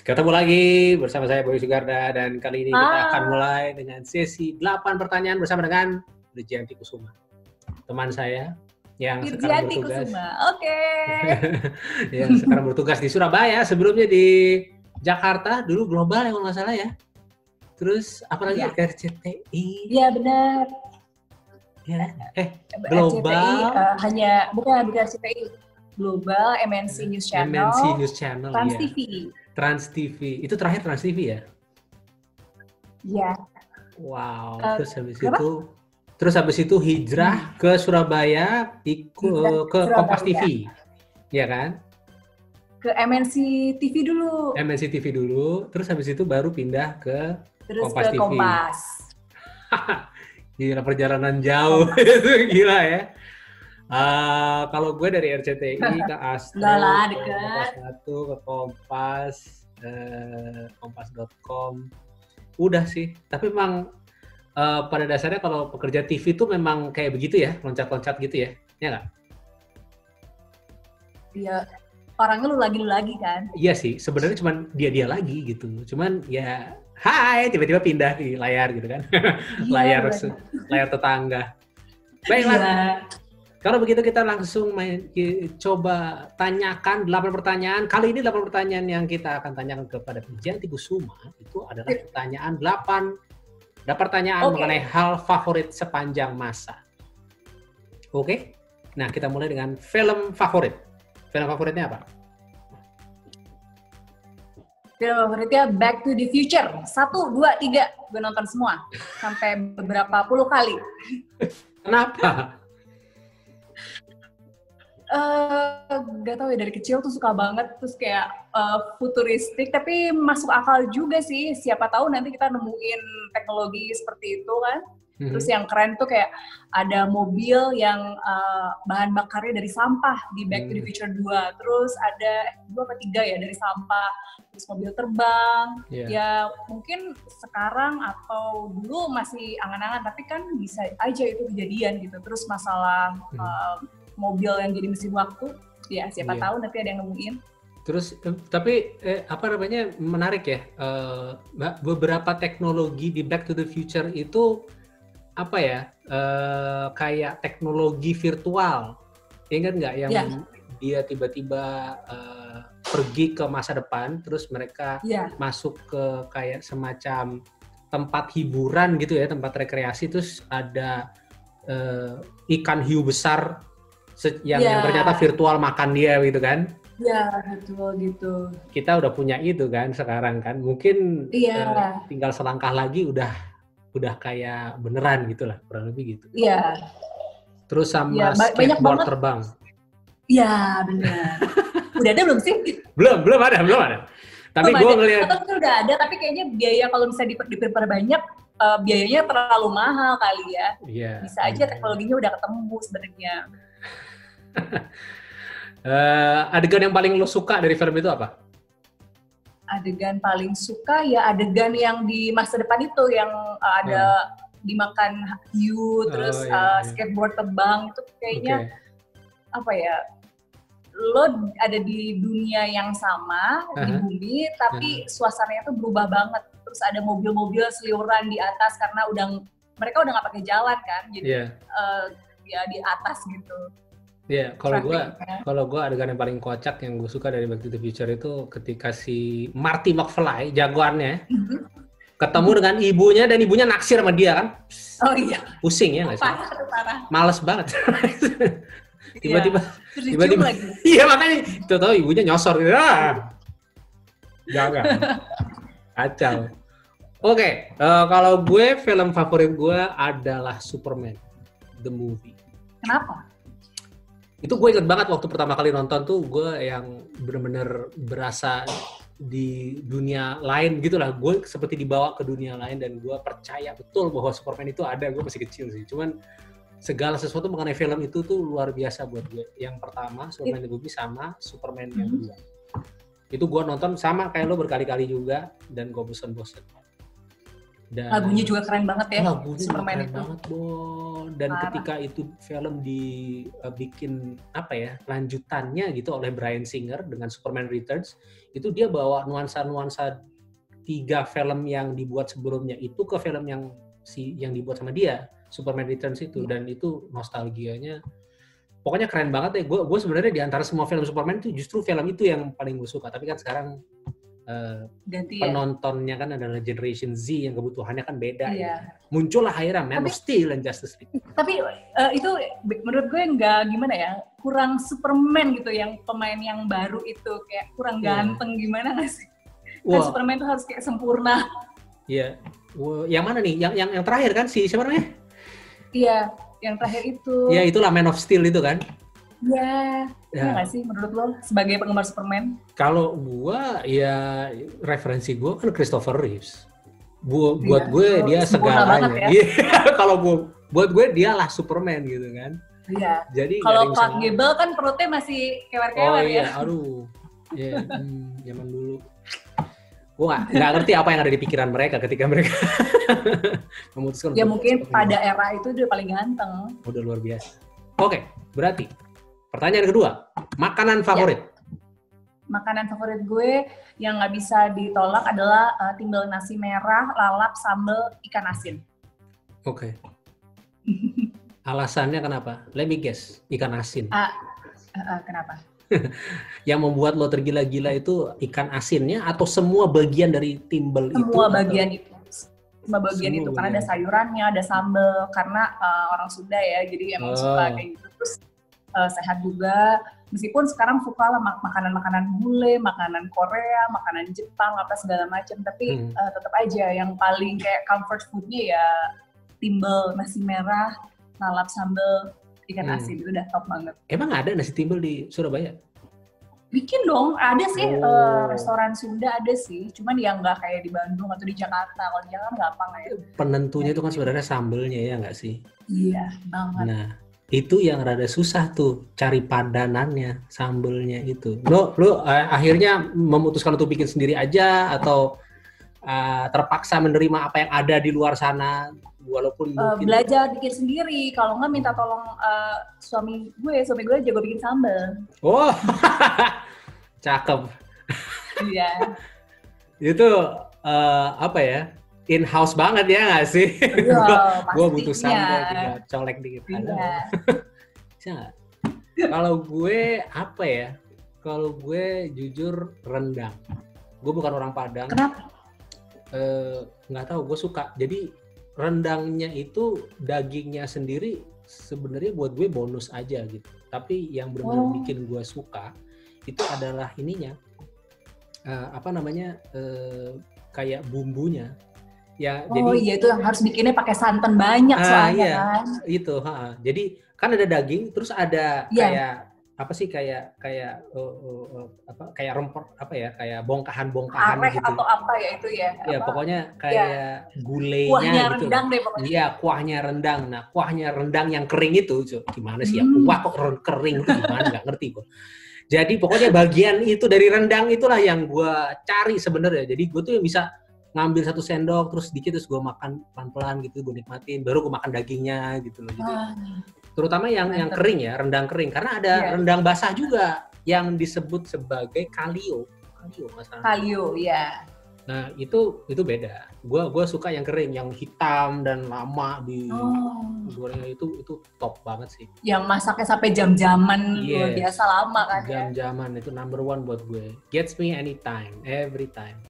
Ketemu lagi bersama saya Boy Sugarda dan kali ini kita akan mulai dengan sesi 8 pertanyaan bersama dengan Wijianti Kusuma. Teman saya yang sekarang bertugas. Oke. Yang sekarang bertugas di Surabaya, sebelumnya di Jakarta, dulu global ya kalau nggak salah ya. Terus apalagi ya. RCTI. Iya benar. Ya. Global. RCTI, bukan RCTI. Global, MNC News Channel. MNC News Channel. Trans ya. TV. Trans TV. Itu terakhir Trans TV ya? Iya. Wow. Terus habis itu hijrah ke Surabaya, ke Kompas TV. Ya kan? Ke MNC TV dulu. MNC TV dulu, terus habis itu baru pindah ke Kompas TV. Kompas. Gila, perjalanan jauh. Itu gila ya. Kalau gue dari RCTI ke Astro, ke Kompas 1, ke Kompas, kompas.com. Udah sih, tapi memang pada dasarnya kalau pekerja TV itu memang kayak begitu ya, loncat-loncat gitu ya, ya nggak? Iya, orangnya lu lagi kan? Iya sih, sebenarnya cuman dia lagi gitu, cuman ya hai, tiba-tiba pindah di layar gitu kan, iya, layar tetangga. Baiklah. Iya. Kalau begitu kita langsung coba tanyakan 8 pertanyaan. Kali ini 8 pertanyaan yang kita akan tanyakan kepada Wijianti Kusuma itu adalah pertanyaan 8 pertanyaan mengenai hal favorit sepanjang masa. Oke? Nah, kita mulai dengan film favorit. Film favoritnya apa? Film favoritnya Back to the Future. 1, 2, 3. Gue nonton semua. Sampai beberapa puluh kali. Kenapa? Gak tau ya, dari kecil tuh suka banget, terus kayak futuristik, tapi masuk akal juga sih, siapa tahu nanti kita nemuin teknologi seperti itu kan. Terus yang keren tuh kayak ada mobil yang bahan bakarnya dari sampah di Back to the Future 2, terus ada 2 atau 3 ya dari sampah, terus mobil terbang, ya mungkin sekarang atau dulu masih angan-angan, tapi kan bisa aja itu kejadian gitu. Terus masalah mobil yang jadi mesin waktu, ya siapa tahu nanti ada yang nemuin. Terus tapi menarik ya, beberapa teknologi di Back to the Future itu kayak teknologi virtual, ingat nggak yang dia tiba-tiba pergi ke masa depan, terus mereka masuk ke kayak semacam tempat hiburan gitu ya, tempat rekreasi, terus ada ikan hiu besar yang ternyata virtual makan dia gitu kan? Iya, betul gitu. Kita udah punya itu kan sekarang kan, mungkin tinggal selangkah lagi udah kayak beneran gitulah, kurang lebih gitu. Iya. Terus sama skateboard terbang. Iya, benar. Udah ada belum sih? Belum ada. Tapi gue ngeliat. Atau udah ada, tapi kayaknya biaya kalau misalnya diperbanyak, biayanya terlalu mahal kali ya. Iya. Bisa aja teknologinya udah ketemu sebenarnya. Adegan yang paling lo suka dari film itu apa? Adegan paling suka ya adegan yang di masa depan itu, yang ada dimakan hiu, terus skateboard terbang, itu kayaknya lo ada di dunia yang sama di bumi, tapi suasananya tuh berubah banget. Terus ada mobil-mobil seliuran di atas karena mereka udah nggak pakai jalan kan, jadi ya di atas gitu. Iya, kalau gue adegan yang paling kocak yang gue suka dari Back to the Future itu ketika si Marty McFly, jagoannya, ketemu dengan ibunya dan ibunya naksir sama dia kan. Oh iya. Pusing ya nggak sih? Parah. Males banget. Tiba-tiba. Lagi. Iya, makanya tahu ibunya nyosor gitu. Jangan. Kacau. Oke, kalau gue film favorit gue adalah Superman the movie. Kenapa? Itu gue inget banget waktu pertama kali nonton tuh, gue yang bener-bener berasa di dunia lain gitu lah. Gue seperti dibawa ke dunia lain dan gue percaya betul bahwa Superman itu ada. Gue masih kecil sih, cuman segala sesuatu mengenai film itu tuh luar biasa buat gue. Yang pertama Superman the Movie sama Superman yang kedua. Itu gue nonton sama kayak lo berkali-kali juga dan gue bosen-bosen. Dan lagunya juga keren banget ya. Lagunya Superman keren itu. banget, Bon. Dan ketika itu film dibikin apa ya, lanjutannya gitu oleh Bryan Singer dengan Superman Returns, itu dia bawa nuansa-nuansa 3 film yang dibuat sebelumnya itu ke film yang dibuat sama dia, Superman Returns itu. Dan itu nostalgianya pokoknya keren banget ya. Gue sebenarnya di antara semua film Superman itu justru film itu yang paling gue suka. Tapi kan sekarang ganti penontonnya kan adalah Generation Z yang kebutuhannya kan beda. Iya. Ya. Muncullah akhirnya Man of Steel dan Justice League. Tapi itu menurut gue nggak gimana ya, kurang Superman gitu yang pemain yang baru itu kayak kurang ganteng gimana nggak sih? Kan Superman itu harus kayak sempurna. Iya. Yang mana nih? Yang terakhir kan siapa namanya? Iya, yang terakhir itu. Ya itulah Man of Steel itu kan. Iya. Ya nggak sih menurut lo sebagai penggemar Superman? Kalau gua ya referensi gua kan Christopher Reeves. Buat gue dia segalanya. Ya? Kalau buat gue dialah Superman gitu kan. Iya. Jadi kalau Clark Gable kan perutnya masih kewer-kewer ya. Aduh. Ya, zaman dulu. Gue nggak ngerti apa yang ada di pikiran mereka ketika mereka memutuskan. Ya mungkin pada era itu dia paling ganteng. Udah luar biasa. Oke, berarti pertanyaan kedua, makanan favorit. Ya. Makanan favorit gue yang nggak bisa ditolak adalah timbel nasi merah, lalap, sambal, ikan asin. Oke. Alasannya kenapa? Let me guess, ikan asin. Kenapa? Yang membuat lo tergila-gila itu ikan asinnya atau semua bagian dari timbel itu? Semua bagian itu. Semua bagian itu. Karena ada sayurannya, ada sambal. Karena orang Sunda ya, jadi emang suka kayak gitu. Terus sehat juga. Meskipun sekarang suka lah makanan-makanan bule, makanan Korea, makanan Jepang, apa segala macam. Tapi tetap aja yang paling kayak comfort foodnya ya timbel nasi merah, lalap sambal, ikan asin. Itu udah top banget. Emang ada nasi timbel di Surabaya? Bikin dong, ada sih restoran Sunda ada sih, cuman yang nggak kayak di Bandung atau di Jakarta. Kalau di Jakarta gampang ya. Penentunya itu kan sebenarnya sambelnya ya nggak sih? Iya banget. Nah itu yang rada susah tuh cari padanannya sambelnya itu. Lo akhirnya memutuskan untuk bikin sendiri aja atau terpaksa menerima apa yang ada di luar sana walaupun mungkin belajar bikin sendiri. Kalau nggak minta tolong suami gue jago bikin sambal. Oh cakep. Iya. Itu apa ya, in house banget ya nggak sih? Gue butuh sambal tinggal colek dikit. Bisa. Kalau gue apa ya? Kalau gue jujur rendang. Gue bukan orang Padang. Kenapa? Nggak tahu, gue suka. Jadi rendangnya itu dagingnya sendiri sebenarnya buat gue bonus aja gitu. Tapi yang benar-benar bikin gue suka itu adalah ininya, kayak bumbunya. Ya, iya itu yang harus bikinnya pakai santan banyak soalnya kan. Itu, jadi kan ada daging, terus ada kayak apa sih kayak rempah apa ya, kayak bongkahan areh gitu. Atau apa ya itu ya. Ya pokoknya kayak gulenya kuahnya gitu. Rendang deh pokoknya. Iya, kuahnya rendang. Nah, kuahnya rendang yang kering itu gimana sih ya? Kuah kok kering itu gimana, nggak ngerti kok. Jadi pokoknya bagian itu dari rendang itulah yang gue cari sebenarnya. Jadi gue tuh yang bisa ngambil 1 sendok terus sedikit terus gue makan pelan-pelan gitu, gue nikmatin, baru gue makan dagingnya gitu loh. Jadi terutama yang kering ya, rendang kering, karena ada rendang basah juga yang disebut sebagai kalio masalah. Kalio ya. Nah itu beda. Gue suka yang kering, yang hitam dan lama di gorengnya itu top banget sih. Yang masaknya sampai jam-jaman luar biasa lama kan. Jam-jaman itu number 1 buat gue. Gets me anytime, every time.